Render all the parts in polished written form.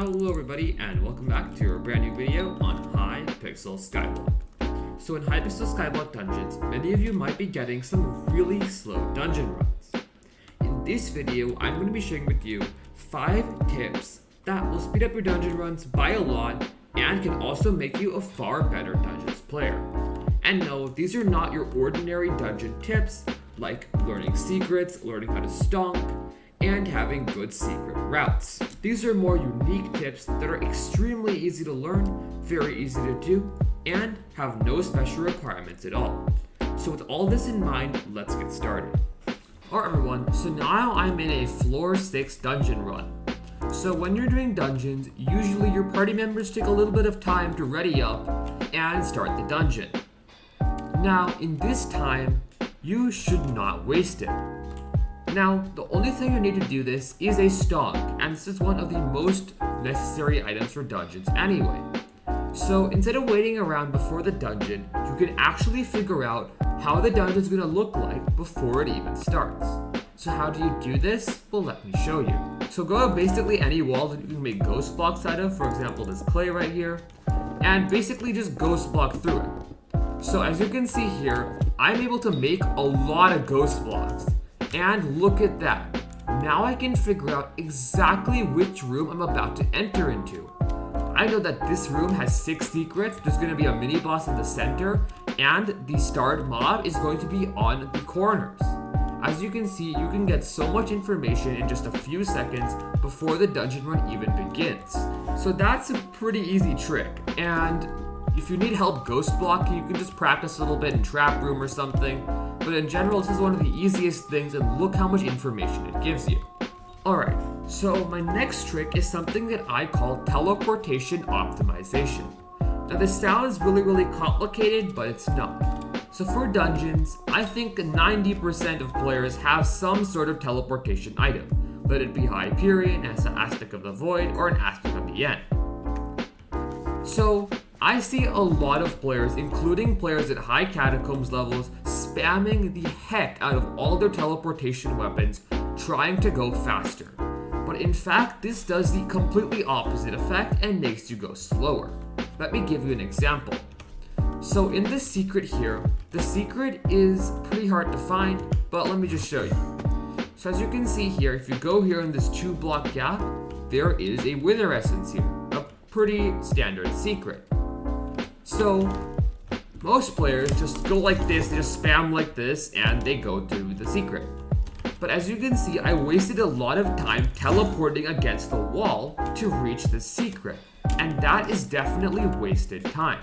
Hello everybody and welcome back to a brand new video on Hypixel Skyblock. So in Hypixel Skyblock dungeons, many of you might be getting some really slow dungeon runs. In this video, I'm going to be sharing with you 5 tips that will speed up your dungeon runs by a lot and can also make you a far better dungeons player. And no, these are not your ordinary dungeon tips like learning secrets, learning how to stomp, and having good secret routes. These are more unique tips that are extremely easy to learn, very easy to do, and have no special requirements at all. So with all this in mind, let's get started. Alright everyone, so now I'm in a floor 6 dungeon run. So when you're doing dungeons, usually your party members take a little bit of time to ready up and start the dungeon. Now in this time, you should not waste it. Now, the only thing you need to do this is a stomp, and this is one of the most necessary items for dungeons anyway. So instead of waiting around before the dungeon, you can actually figure out how the dungeon is going to look like before it even starts. So how do you do this? Well, let me show you. So go to basically any wall that you can make ghost blocks out of, for example this clay right here, and basically just ghost block through it. So as you can see here, I'm able to make a lot of ghost blocks. And look at that. Now I can figure out exactly which room I'm about to enter into. I know that this room has 6 secrets. There's going to be a mini boss in the center, and the starred mob is going to be on the corners. As you can see, you can get so much information in just a few seconds before the dungeon run even begins. So that's a pretty easy trick, and if you need help ghost blocking, you can just practice a little bit in trap room or something. But in general, this is one of the easiest things, and look how much information it gives you. Alright, so my next trick is something that I call Teleportation Optimization. Now this sounds really complicated, but it's not. So for dungeons, I think 90% of players have some sort of teleportation item. Let it be Hyperion, as an aspect of the void, or an aspect of the end. So I see a lot of players, including players at high catacombs levels, spamming the heck out of all their teleportation weapons, trying to go faster. But in fact, this does the completely opposite effect and makes you go slower. Let me give you an example. So in this secret here, the secret is pretty hard to find, but let me just show you. So as you can see here, if you go here in this 2-block gap, there is a Wither Essence here, a pretty standard secret. So most players just go like this, they just spam like this, and they go through the secret. But as you can see, I wasted a lot of time teleporting against the wall to reach the secret, and that is definitely wasted time.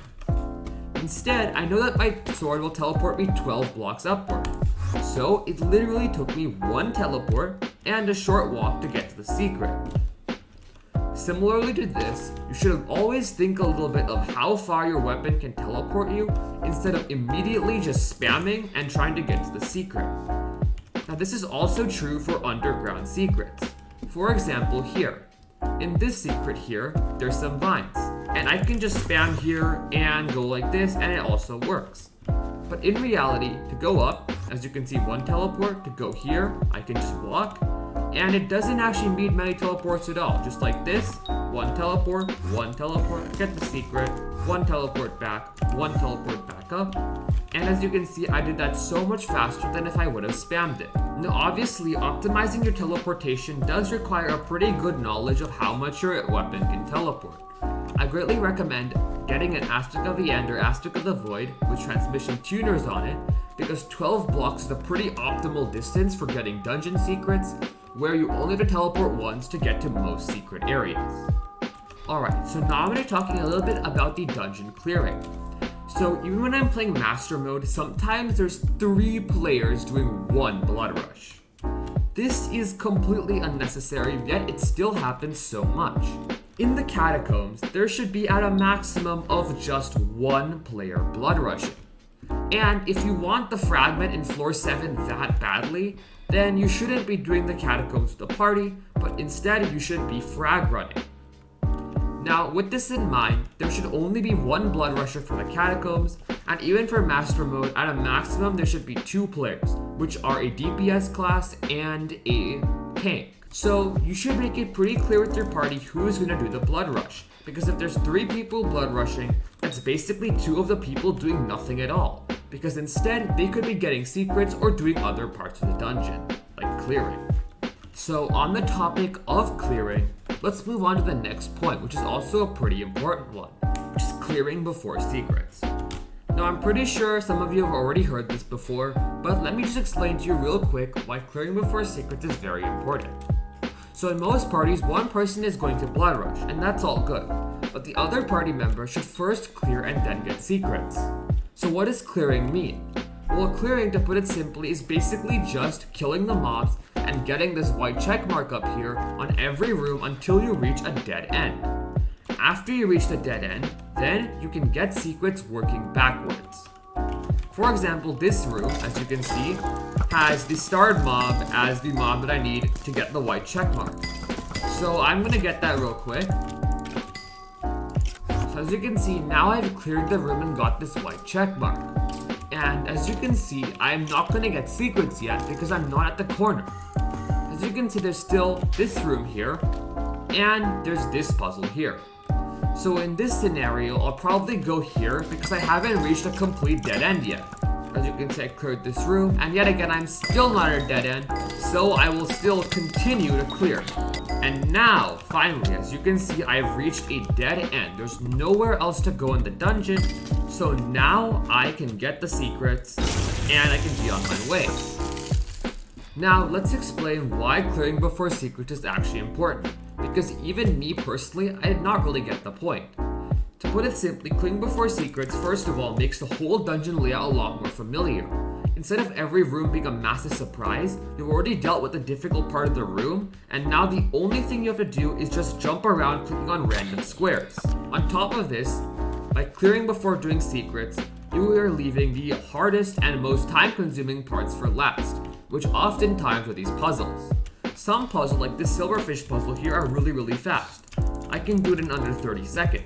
Instead, I know that my sword will teleport me 12 blocks upward. So it literally took me 1 teleport and a short walk to get to the secret. Similarly to this, you should always think a little bit of how far your weapon can teleport you instead of immediately just spamming and trying to get to the secret. Now this is also true for underground secrets. For example here, in this secret here, there's some vines, and I can just spam here and go like this and it also works. But in reality, to go up, as you can see 1 teleport, to go here, I can just walk. And it doesn't actually need many teleports at all. Just like this, 1 teleport, get the secret, 1 teleport back, 1 teleport back up. And as you can see, I did that so much faster than if I would have spammed it. Now obviously, optimizing your teleportation does require a pretty good knowledge of how much your weapon can teleport. I greatly recommend getting an Aspect of the End or Aspect of the Void with transmission tuners on it, because 12 blocks is a pretty optimal distance for getting dungeon secrets, where you only have to teleport once to get to most secret areas. Alright, so now I'm going to be talking a little bit about the dungeon clearing. So even when I'm playing Master Mode, sometimes there's 3 players doing 1 Blood Rush. This is completely unnecessary, yet it still happens so much. In the Catacombs, there should be at a maximum of just 1 player Blood Rushing. And if you want the fragment in floor 7 that badly, then you shouldn't be doing the Catacombs with the party, but instead you should be frag running. Now with this in mind, there should only be 1 Blood Rusher for the Catacombs, and even for Master Mode, at a maximum there should be 2 players, which are a DPS class and a tank. So you should make it pretty clear with your party who's going to do the blood rush, because if there's 3 people blood rushing, that's basically 2 of the people doing nothing at all, because instead they could be getting secrets or doing other parts of the dungeon, like clearing. So on the topic of clearing, let's move on to the next point, which is also a pretty important one, which is clearing before secrets. Now I'm pretty sure some of you have already heard this before, but let me just explain to you real quick why clearing before secrets is very important. So in most parties, one person is going to blood rush, and that's all good, but the other party member should first clear and then get secrets. So what does clearing mean? Well, clearing, to put it simply, is basically just killing the mobs and getting this white check mark up here on every room until you reach a dead end. After you reach the dead end, then you can get secrets working backwards. For example, this room, as you can see, has the starred mob as the mob that I need to get the white check mark. So I'm gonna get that real quick. So as you can see, now I've cleared the room and got this white check mark. And as you can see, I'm not gonna get secrets yet because I'm not at the corner. As you can see, there's still this room here, and there's this puzzle here. So in this scenario, I'll probably go here because I haven't reached a complete dead end yet. As you can see, I cleared this room, and yet again, I'm still not at a dead end, so I will still continue to clear. And now, finally, as you can see, I've reached a dead end. There's nowhere else to go in the dungeon, so now I can get the secrets, and I can be on my way. Now, let's explain why clearing before secrets is actually important, because even me personally, I did not really get the point. To put it simply, clearing before secrets, first of all, makes the whole dungeon layout a lot more familiar. Instead of every room being a massive surprise, you've already dealt with the difficult part of the room, and now the only thing you have to do is just jump around clicking on random squares. On top of this, by clearing before doing secrets, you are leaving the hardest and most time-consuming parts for last, which oftentimes are these puzzles. Some puzzles, like this silverfish puzzle here, are really fast. I can do it in under 30 seconds.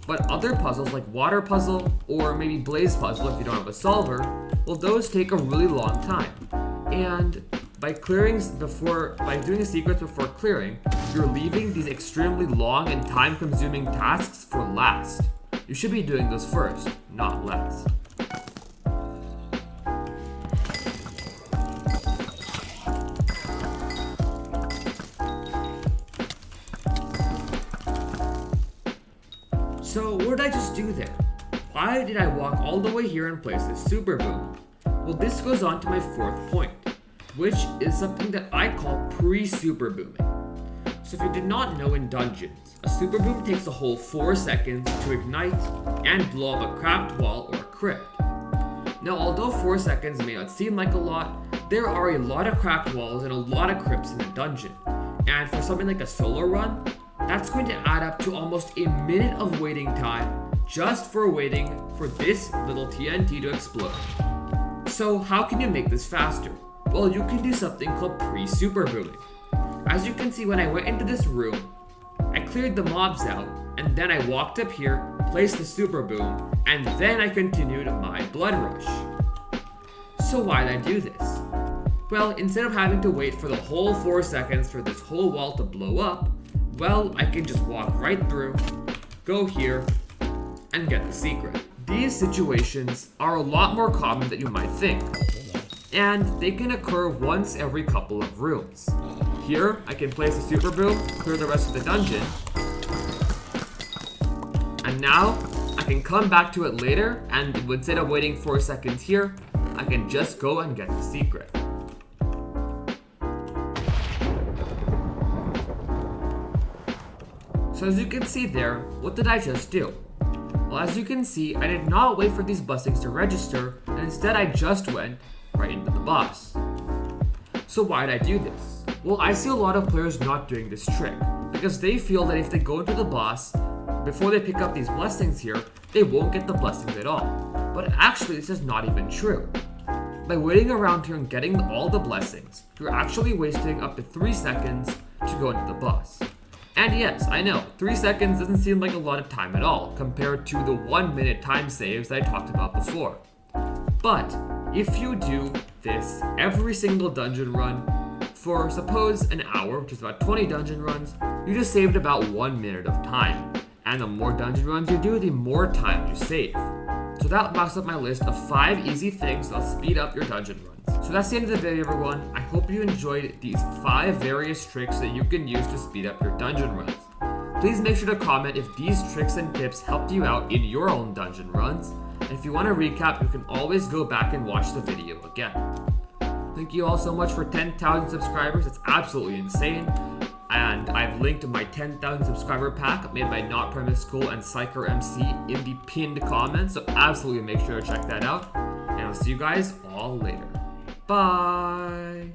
But other puzzles like water puzzle or maybe blaze puzzle if you don't have a solver, well, those take a really long time. And by doing secrets before clearing, you're leaving these extremely long and time-consuming tasks for last. You should be doing those first, not last. So what did I just do there? Why did I walk all the way here and place this super boom? Well, this goes on to my 4th point, which is something that I call PreSuper Booming. So if you did not know, in dungeons, a super boom takes a whole 4 seconds to ignite and blow up a cracked wall or a crypt. Now, although 4 seconds may not seem like a lot, there are a lot of cracked walls and a lot of crypts in a dungeon. And for something like a solo run, that's going to add up to almost a minute of waiting time just for waiting for this little TNT to explode. So how can you make this faster? Well, you can do something called PreSuper Booming. As you can see, when I went into this room, I cleared the mobs out, and then I walked up here, placed the super boom, and then I continued my blood rush. So why did I do this? Well, instead of having to wait for the whole 4 seconds for this whole wall to blow up, well, I can just walk right through, go here, and get the secret. These situations are a lot more common than you might think, and they can occur once every couple of rooms. Here, I can place a super boom, clear the rest of the dungeon, and now I can come back to it later, and instead of waiting 4 seconds here, I can just go and get the secret. So as you can see there, what did I just do? Well, as you can see, I did not wait for these blessings to register, and instead I just went right into the boss. So why did I do this? Well, I see a lot of players not doing this trick, because they feel that if they go into the boss, before they pick up these blessings here, they won't get the blessings at all. But actually, this is not even true. By waiting around here and getting all the blessings, you're actually wasting up to 3 seconds to go into the boss. And yes, I know, 3 seconds doesn't seem like a lot of time at all, compared to the 1 minute time saves that I talked about before. But if you do this every single dungeon run For suppose an hour, which is about 20 dungeon runs, you just saved about 1 minute of time. And the more dungeon runs you do, the more time you save. So that wraps up my list of 5 easy things that'll speed up your dungeon runs. So that's the end of the video, everyone. I hope you enjoyed these 5 various tricks that you can use to speed up your dungeon runs. Please make sure to comment if these tricks and tips helped you out in your own dungeon runs. And if you want to recap, you can always go back and watch the video again. Thank you all so much for 10,000 subscribers. It's absolutely insane. And I've linked my 10,000 subscriber pack made by Not Premise School and Psycher MC in the pinned comments. So absolutely make sure to check that out. And I'll see you guys all later. Bye.